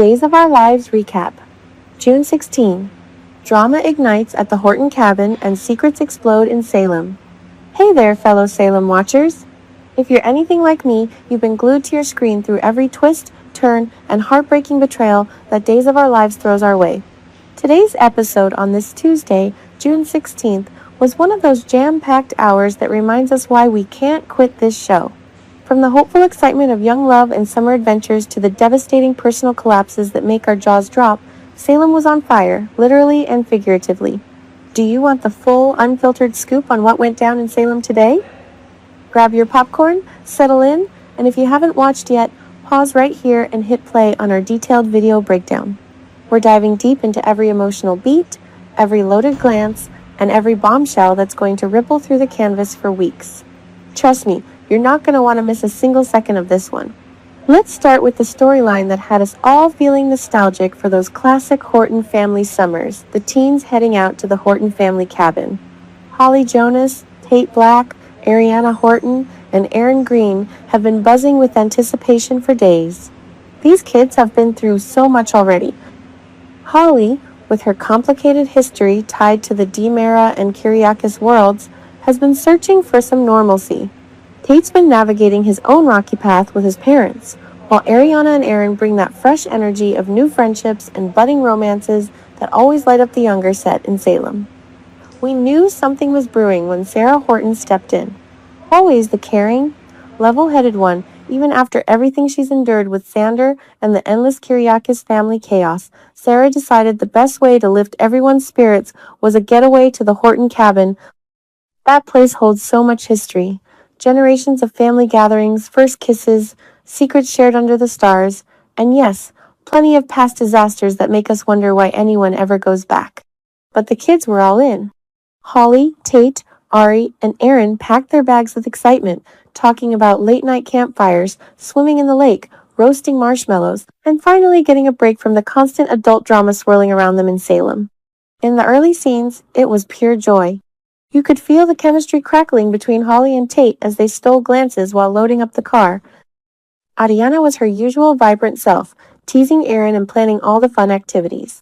Days of Our Lives recap. June 16. Drama ignites at the Horton cabin and secrets explode in Salem. Hey there, fellow Salem watchers. If you're anything like me, you've been glued to your screen through every twist, turn, and heartbreaking betrayal that Days of Our Lives throws our way. Today's episode on this Tuesday, June 16th, was one of those jam-packed hours that reminds us why we can't quit this show. From the hopeful excitement of young love and summer adventures to the devastating personal collapses that make our jaws drop, Salem was on fire, literally and figuratively. Do you want the full, unfiltered scoop on what went down in Salem today? Grab your popcorn, settle in, and if you haven't watched yet, pause right here and hit play on our detailed video breakdown. We're diving deep into every emotional beat, every loaded glance, and every bombshell that's going to ripple through the canvas for weeks. Trust me, you're not going to want to miss a single second of this one. Let's start with the storyline that had us all feeling nostalgic for those classic Horton family summers, the teens heading out to the Horton family cabin. Holly Jonas, Tate Black, Ariana Horton, and Aaron Green have been buzzing with anticipation for days. These kids have been through so much already. Holly, with her complicated history tied to the DiMera and Kyriakis worlds, has been searching for some normalcy. Tate's been navigating his own rocky path with his parents, while Ariana and Aaron bring that fresh energy of new friendships and budding romances that always light up the younger set in Salem. We knew something was brewing when Sarah Horton stepped in. Always the caring, level-headed one, even after everything she's endured with Sander and the endless Kyriakis family chaos, Sarah decided the best way to lift everyone's spirits was a getaway to the Horton cabin. That place holds so much history. Generations of family gatherings, first kisses, secrets shared under the stars, and yes, plenty of past disasters that make us wonder why anyone ever goes back. But the kids were all in. Holly, Tate, Ari, and Aaron packed their bags with excitement, talking about late-night campfires, swimming in the lake, roasting marshmallows, and finally getting a break from the constant adult drama swirling around them in Salem. In the early scenes, it was pure joy. You could feel the chemistry crackling between Holly and Tate as they stole glances while loading up the car. Ariana was her usual vibrant self, teasing Aaron and planning all the fun activities.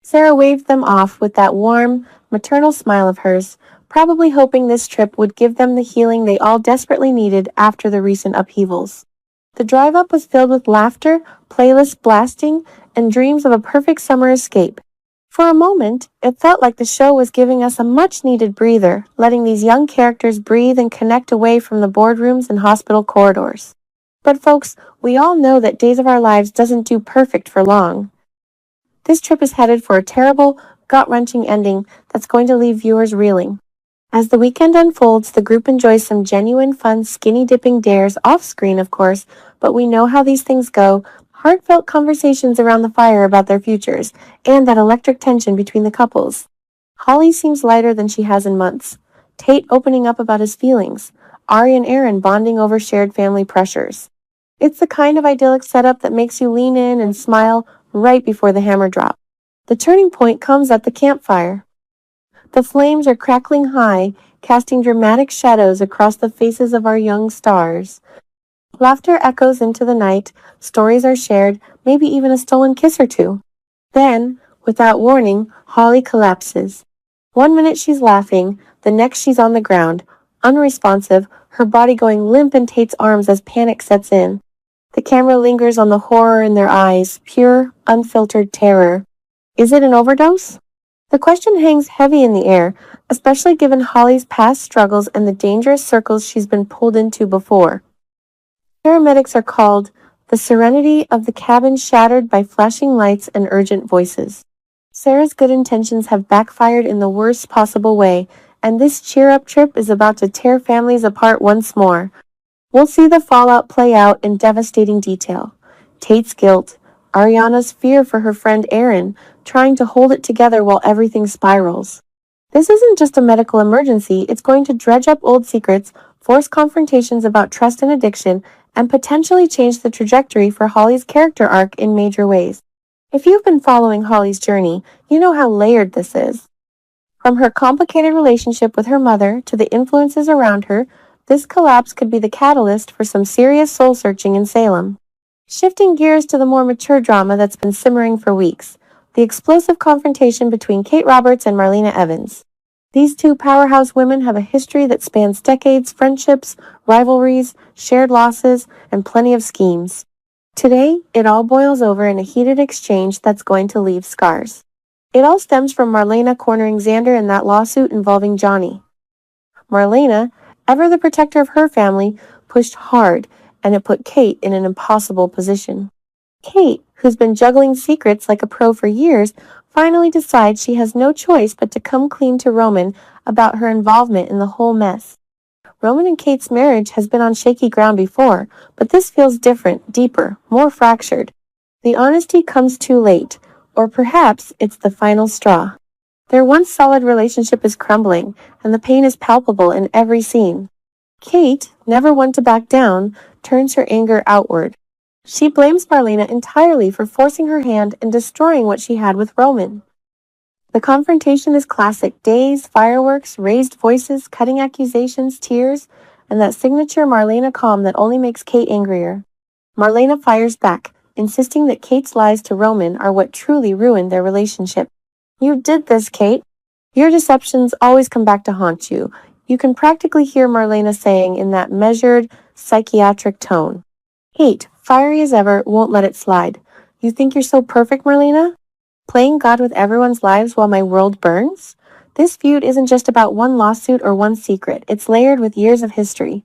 Sarah waved them off with that warm, maternal smile of hers, probably hoping this trip would give them the healing they all desperately needed after the recent upheavals. The drive-up was filled with laughter, playlists blasting, and dreams of a perfect summer escape. For a moment, it felt like the show was giving us a much-needed breather, letting these young characters breathe and connect away from the boardrooms and hospital corridors. But folks, we all know that Days of Our Lives doesn't do perfect for long. This trip is headed for a terrible, gut-wrenching ending that's going to leave viewers reeling. As the weekend unfolds, the group enjoys some genuine fun skinny-dipping dares off-screen, of course, but we know how these things go. Heartfelt conversations around the fire about their futures, and that electric tension between the couples. Holly seems lighter than she has in months. Tate opening up about his feelings. Ari and Aaron bonding over shared family pressures. It's the kind of idyllic setup that makes you lean in and smile right before the hammer drop. The turning point comes at the campfire. The flames are crackling high, casting dramatic shadows across the faces of our young stars. Laughter echoes into the night, stories are shared, maybe even a stolen kiss or two. Then, without warning, Holly collapses. 1 minute she's laughing, the next she's on the ground, unresponsive, her body going limp in Tate's arms as panic sets in. The camera lingers on the horror in their eyes, pure, unfiltered terror. Is it an overdose? The question hangs heavy in the air, especially given Holly's past struggles and the dangerous circles she's been pulled into before. Paramedics are called, the serenity of the cabin shattered by flashing lights and urgent voices. Sarah's good intentions have backfired in the worst possible way, and this cheer-up trip is about to tear families apart once more. We'll see the fallout play out in devastating detail. Tate's guilt, Ariana's fear for her friend Aaron, trying to hold it together while everything spirals. This isn't just a medical emergency, it's going to dredge up old secrets, force confrontations about trust and addiction, and potentially change the trajectory for Holly's character arc in major ways. If you've been following Holly's journey, you know how layered this is. From her complicated relationship with her mother to the influences around her, this collapse could be the catalyst for some serious soul-searching in Salem. Shifting gears to the more mature drama that's been simmering for weeks, the explosive confrontation between Kate Roberts and Marlena Evans. These two powerhouse women have a history that spans decades, friendships, rivalries, shared losses, and plenty of schemes. Today, it all boils over in a heated exchange that's going to leave scars. It all stems from Marlena cornering Xander in that lawsuit involving Johnny. Marlena, ever the protector of her family, pushed hard, and it put Kate in an impossible position. Kate, who's been juggling secrets like a pro for years, finally decides she has no choice but to come clean to Roman about her involvement in the whole mess. Roman and Kate's marriage has been on shaky ground before, but this feels different, deeper, more fractured. The honesty comes too late, or perhaps it's the final straw. Their once solid relationship is crumbling, and the pain is palpable in every scene. Kate, never one to back down, turns her anger outward. She blames Marlena entirely for forcing her hand and destroying what she had with Roman. The confrontation is classic: days, fireworks, raised voices, cutting accusations, tears, and that signature Marlena calm that only makes Kate angrier. Marlena fires back, insisting that Kate's lies to Roman are what truly ruined their relationship. "You did this, Kate. Your deceptions always come back to haunt you," you can practically hear Marlena saying in that measured, psychiatric tone. Kate, fiery as ever, won't let it slide. "You think you're so perfect, Marlena? Playing God with everyone's lives while my world burns?" This feud isn't just about one lawsuit or one secret. It's layered with years of history.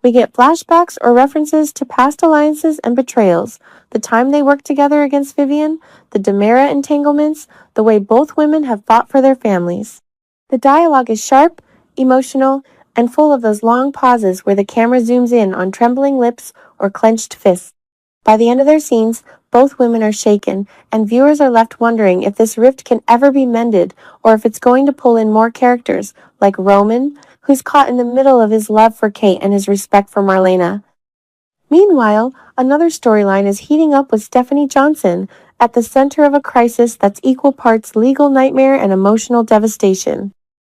We get flashbacks or references to past alliances and betrayals, the time they worked together against Vivian, the DiMera entanglements, the way both women have fought for their families. The dialogue is sharp, emotional, and full of those long pauses where the camera zooms in on trembling lips or clenched fists. By the end of their scenes, both women are shaken, and viewers are left wondering if this rift can ever be mended, or if it's going to pull in more characters, like Roman, who's caught in the middle of his love for Kate and his respect for Marlena. Meanwhile, another storyline is heating up with Stephanie Johnson, at the center of a crisis that's equal parts legal nightmare and emotional devastation.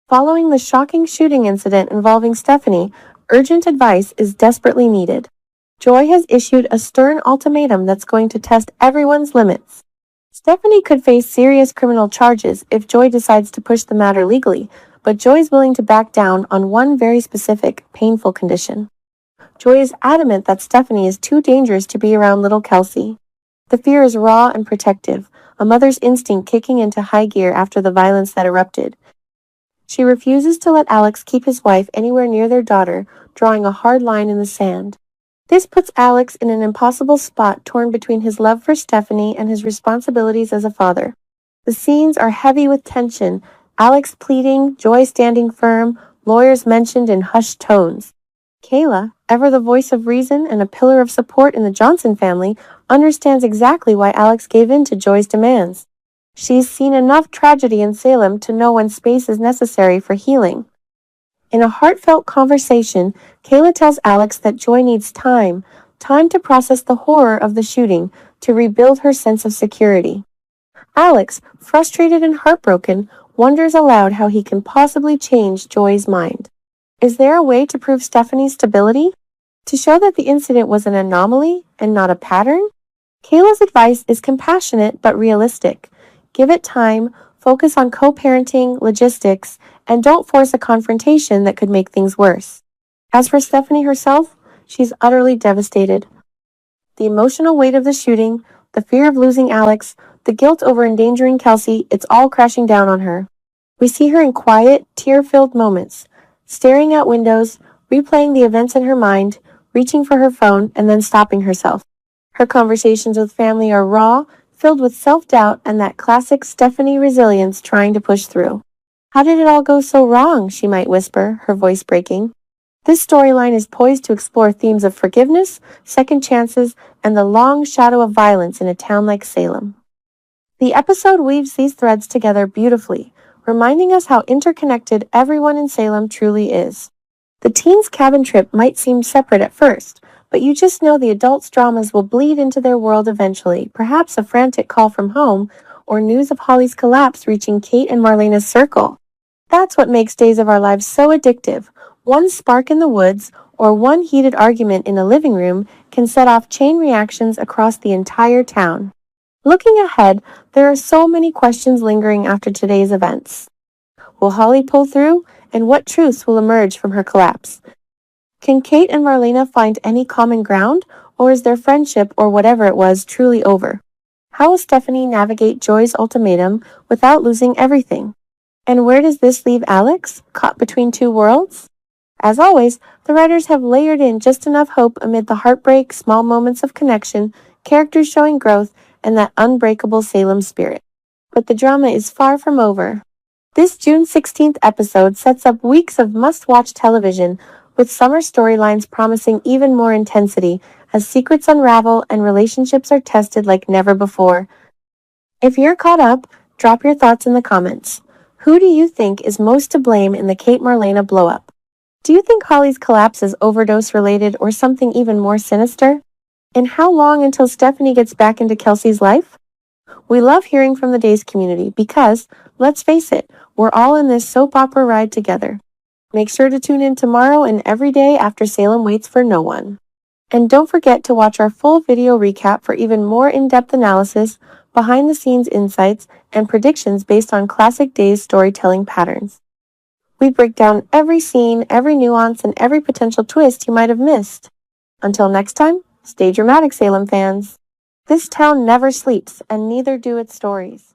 Following the shocking shooting incident involving Stephanie, urgent advice is desperately needed. Joy has issued a stern ultimatum that's going to test everyone's limits. Stephanie could face serious criminal charges if Joy decides to push the matter legally, but Joy is willing to back down on one very specific, painful condition. Joy is adamant that Stephanie is too dangerous to be around little Kelsey. The fear is raw and protective, a mother's instinct kicking into high gear after the violence that erupted. She refuses to let Alex keep his wife anywhere near their daughter, drawing a hard line in the sand. This puts Alex in an impossible spot, torn between his love for Stephanie and his responsibilities as a father. The scenes are heavy with tension, Alex pleading, Joy standing firm, lawyers mentioned in hushed tones. Kayla, ever the voice of reason and a pillar of support in the Johnson family, understands exactly why Alex gave in to Joy's demands. She's seen enough tragedy in Salem to know when space is necessary for healing. In a heartfelt conversation, Kayla tells Alex that Joy needs time to process the horror of the shooting, to rebuild her sense of security. Alex, frustrated and heartbroken, wonders aloud how he can possibly change Joy's mind. Is there a way to prove Stephanie's stability? To show that the incident was an anomaly and not a pattern? Kayla's advice is compassionate but realistic. Give it time, focus on co-parenting, logistics, and don't force a confrontation that could make things worse. As for Stephanie herself, she's utterly devastated. The emotional weight of the shooting, the fear of losing Alex, the guilt over endangering Kelsey, it's all crashing down on her. We see her in quiet, tear-filled moments, staring out windows, replaying the events in her mind, reaching for her phone, and then stopping herself. Her conversations with family are raw, filled with self-doubt and that classic Stephanie resilience trying to push through. "How did it all go so wrong?" she might whisper, her voice breaking. This storyline is poised to explore themes of forgiveness, second chances, and the long shadow of violence in a town like Salem. The episode weaves these threads together beautifully, reminding us how interconnected everyone in Salem truly is. The teens' cabin trip might seem separate at first, but you just know the adults' dramas will bleed into their world eventually, perhaps a frantic call from home, or news of Holly's collapse reaching Kate and Marlena's circle. That's what makes Days of Our Lives so addictive. One spark in the woods, or one heated argument in a living room, can set off chain reactions across the entire town. Looking ahead, there are so many questions lingering after today's events. Will Holly pull through? And what truths will emerge from her collapse? Can Kate and Marlena find any common ground, or is their friendship, or whatever it was, truly over? How will Stephanie navigate Joy's ultimatum without losing everything? And where does this leave Alex, caught between two worlds? As always, the writers have layered in just enough hope amid the heartbreak, small moments of connection, characters showing growth, and that unbreakable Salem spirit. But the drama is far from over. This June 16th episode sets up weeks of must-watch television, with summer storylines promising even more intensity as secrets unravel and relationships are tested like never before. If you're caught up, drop your thoughts in the comments. Who do you think is most to blame in the Kate Marlena blowup? Do you think Holly's collapse is overdose related or something even more sinister? And how long until Stephanie gets back into Kelsey's life? We love hearing from the Days community because, let's face it, we're all in this soap opera ride together. Make sure to tune in tomorrow and every day after Salem waits for no one. And don't forget to watch our full video recap for even more in-depth analysis, behind-the-scenes insights, and predictions based on classic Days storytelling patterns. We break down every scene, every nuance, and every potential twist you might have missed. Until next time, stay dramatic, Salem fans. This town never sleeps, and neither do its stories.